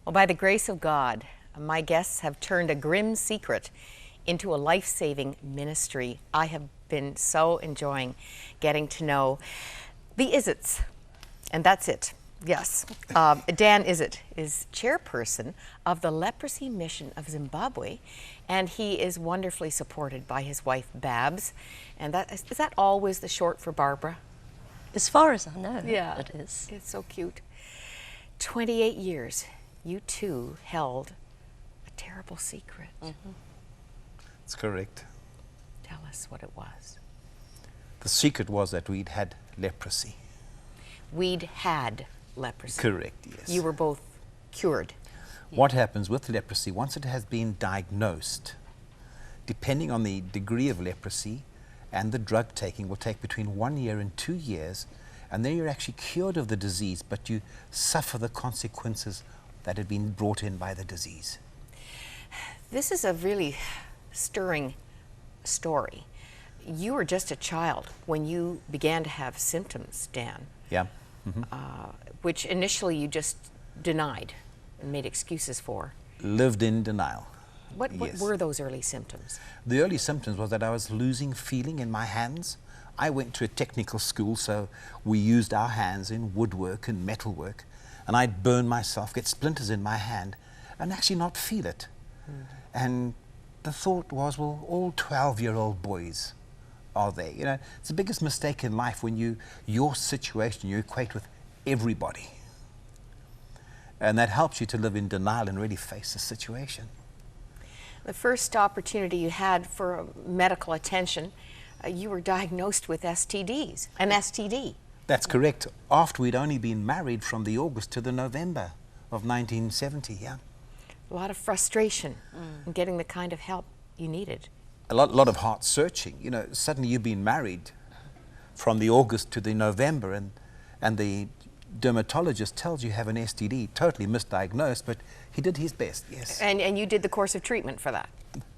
Well, by the grace of God, my guests have turned a grim secret into a life-saving ministry. I have been so enjoying getting to know the Izzetts, and that's it. Yes. Dan Izzett is chairperson of the Leprosy Mission of Zimbabwe, and he is wonderfully supported by his wife, Babs. And is that always the short for Barbara? As far as I know, yeah, it is. It's so cute. 28 years, you two held a terrible secret. Mm-hmm. That's correct. Tell us what it was. The secret was that we'd had leprosy. We'd had leprosy. Correct, yes. You were both cured. What happens with leprosy, once it has been diagnosed, depending on the degree of leprosy and the drug taking, will take between 1 year and 2 years, and then you're actually cured of the disease, but you suffer the consequences that had been brought in by the disease. This is a really stirring story. You were just a child when you began to have symptoms, Dan. Yeah. Mm-hmm. Which initially you just denied and made excuses for. Lived in denial. What Yes. were those early symptoms? The early symptoms was that I was losing feeling in my hands. I went to a technical school, so we used our hands in woodwork and metalwork, and I'd burn myself, get splinters in my hand, and actually not feel it. And the thought was, well, all 12-year-old boys are there. You know, it's the biggest mistake in life when your situation you equate with everybody. And that helps you to live in denial and really face the situation. The first opportunity you had for medical attention, you were diagnosed with STDs, an STD. That's correct. After we'd only been married from the August to the November of 1970, yeah. A lot of frustration in getting the kind of help you needed. A lot of heart searching. You know, suddenly you've been married from the August to the November, and the dermatologist tells you have an STD, totally misdiagnosed, but he did his best, yes. And you did the course of treatment for that?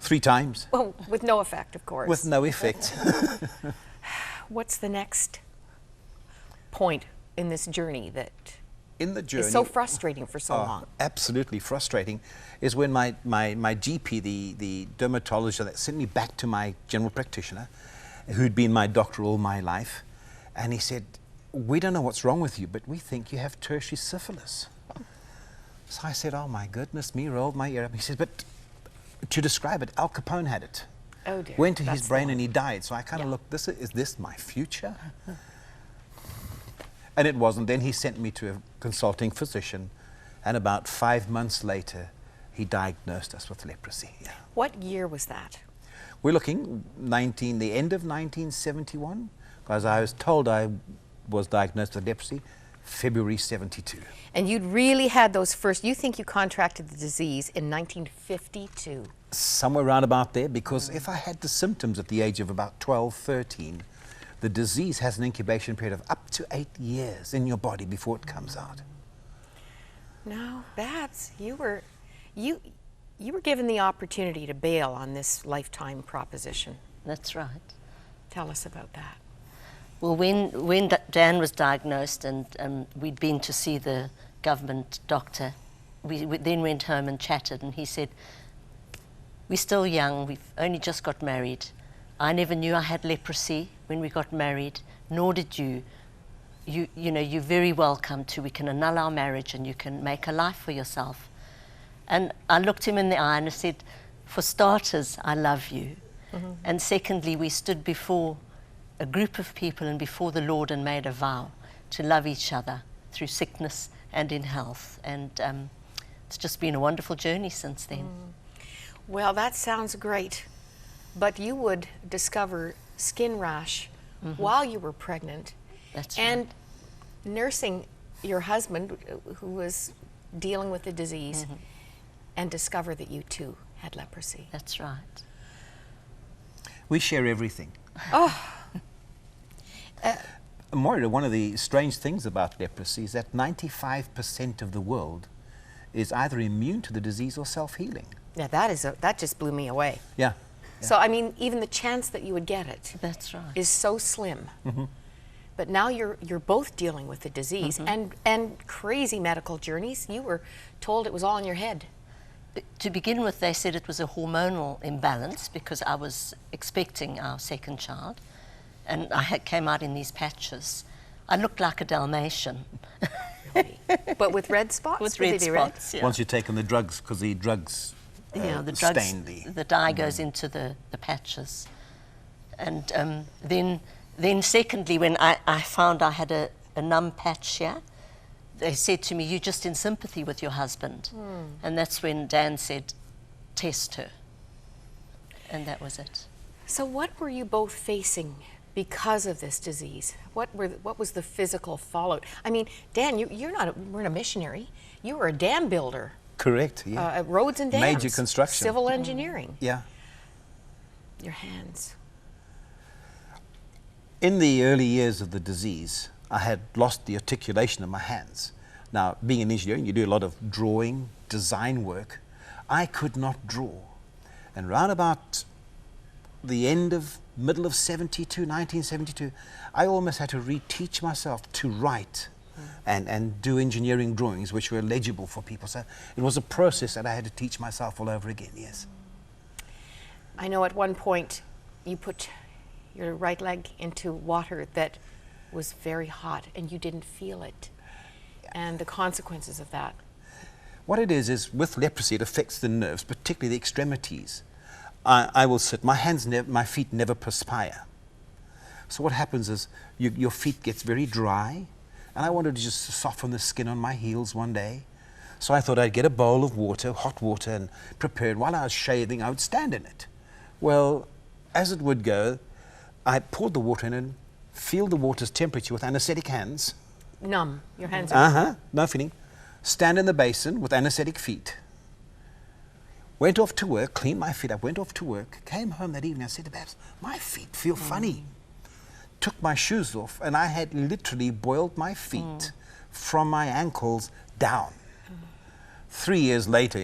3 times. Well, with no effect, of course. With no effect. What's the next point in this journey that in the journey, is so frustrating for so long? Absolutely frustrating, is when my GP, the dermatologist that sent me back to my general practitioner, who'd been my doctor all my life, and he said, we don't know what's wrong with you, but we think you have tertiary syphilis. So I said, oh my goodness me, rolled my ear up. He said, but to describe it, Al Capone had it. Oh dear. Went to his brain and he died. So I kind of looked, is this my future? And it wasn't. Then he sent me to a consulting physician, and about 5 months later, he diagnosed us with leprosy. Yeah. What year was that? We're looking the end of 1971, because I was told I was diagnosed with leprosy February 72. And you'd really had those first, you think you contracted the disease in 1952? Somewhere around about there, because if I had the symptoms at the age of about 12, 13, the disease has an incubation period of up to 8 years in your body before it comes out. Now, Babs, you were given the opportunity to bail on this lifetime proposition. That's right. Tell us about that. Well, when Dan was diagnosed and we'd been to see the government doctor, we then went home and chatted, and he said, we're still young, we've only just got married. I never knew I had leprosy when we got married, nor did you. You know, you're very welcome to, we can annul our marriage and you can make a life for yourself. And I looked him in the eye and I said, for starters, I love you. Mm-hmm. And secondly, we stood before a group of people and before the Lord and made a vow to love each other through sickness and in health. And it's just been a wonderful journey since then. Well, that sounds great. But you would discover skin rash while you were pregnant. That's and right. Nursing your husband, who was dealing with the disease, and discover that you too had leprosy. That's right. We share everything. Oh. Moira, one of the strange things about leprosy is that 95% of the world is either immune to the disease or self-healing. Yeah, that just blew me away. Yeah. So, I mean, even the chance that you would get it That's right. is so slim. but now you're both dealing with the disease and crazy medical journeys. You were told it was all in your head. To begin with, they said it was a hormonal imbalance because I was expecting our second child, and I came out in these patches. I looked like a Dalmatian. Really? But with red spots? With Would red they be red? spots, yeah. Once you've taken the drugs, because the drugs stain the dye goes into the patches. And then secondly, when I found I had a numb patch here, they said to me, "You're just in sympathy with your husband." And that's when Dan said, "Test her." And that was it. So what were you both facing because of this disease? What was the physical fallout? I mean, Dan, you weren't a missionary. You were a dam builder. Correct, yeah. Roads and dams. Major construction. Civil engineering. Yeah. Your hands. In the early years of the disease, I had lost the articulation of my hands. Now, being in engineering, you do a lot of drawing, design work. I could not draw. And round about the middle of 1972, I almost had to reteach myself to write and do engineering drawings which were legible for people. So it was a process that I had to teach myself all over again, yes. I know at one point you put your right leg into water that was very hot and you didn't feel it, and the consequences of that. What it is with leprosy, it affects the nerves, particularly the extremities. I will sit, my feet never perspire. So what happens is your feet gets very dry, and I wanted to just soften the skin on my heels one day. So I thought I'd get a bowl of water, hot water, and prepare it. While I was shaving, I would stand in it. Well, as it would go, I poured the water in and feel the water's temperature with anesthetic hands. Numb. Your hands are No feeling. Stand in the basin with anesthetic feet. Went off to work, cleaned my feet up, went off to work, came home that evening. I said to Babs, my feet feel funny. Took my shoes off, and I had literally boiled my feet from my ankles down. 3 years later,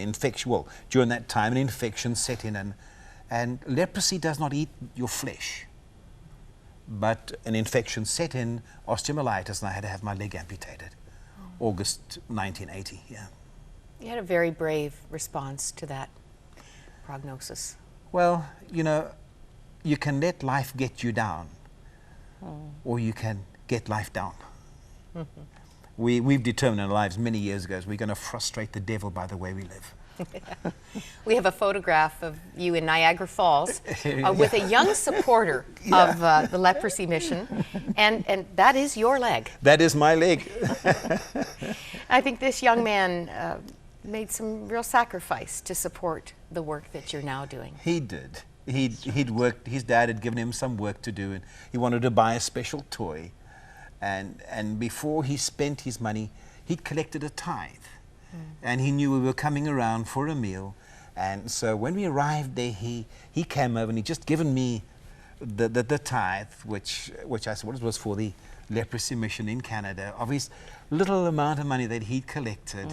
during that time, an infection set in, and leprosy does not eat your flesh. But an infection set in, osteomyelitis, and I had to have my leg amputated. August 1980, yeah. You had a very brave response to that prognosis. Well, you can let life get you down, or you can get life down. We've determined in our lives many years ago we're going to frustrate the devil by the way we live. We have a photograph of you in Niagara Falls with a young supporter of the leprosy mission, and that is your leg. That is my leg. I think this young man made some real sacrifice to support the work that you're now doing. He did. He'd worked, his dad had given him some work to do, and he wanted to buy a special toy. And before he spent his money, he'd collected a tithe. And he knew we were coming around for a meal. And so when we arrived there, he came over and he'd just given me the tithe, which I suppose was for the leprosy mission in Canada, of his little amount of money that he'd collected.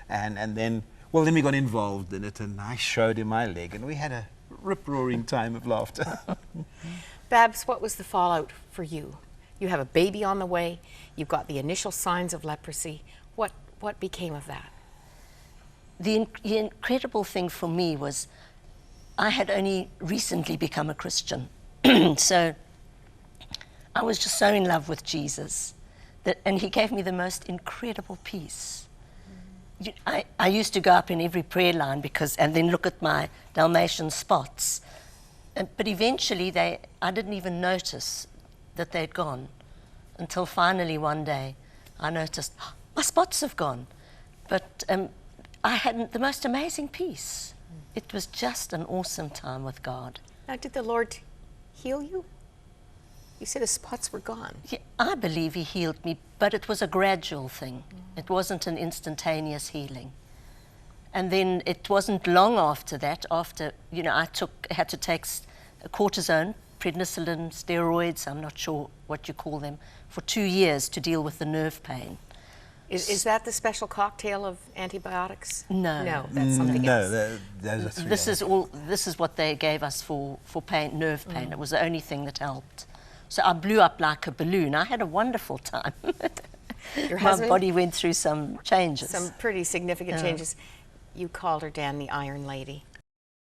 And then we got involved in it, and I showed him my leg, and we had a rip-roaring time of laughter. Babs, what was the fallout for you? You have a baby on the way, you've got the initial signs of leprosy. What became of that? The incredible thing for me was I had only recently become a Christian. So I was just so in love with Jesus, and he gave me the most incredible peace. I used to go up in every prayer line and then look at my Dalmatian spots. But eventually I didn't even notice that they'd gone until finally one day I noticed, my spots have gone. But I had the most amazing peace. It was just an awesome time with God. Now, did the Lord heal you? You said the spots were gone. Yeah, I believe he healed me, but it was a gradual thing. It wasn't an instantaneous healing. And then it wasn't long after that, I had to take cortisone, prednisolone, steroids, I'm not sure what you call them, for 2 years to deal with the nerve pain. Is that the special cocktail of antibiotics? No. No, that's something else. No, those are three. This is what they gave us for pain, nerve pain. It was the only thing that helped. So I blew up like a balloon. I had a wonderful time. Your My husband, body went through some changes. some pretty significant changes. You called her, Dan, the Iron Lady.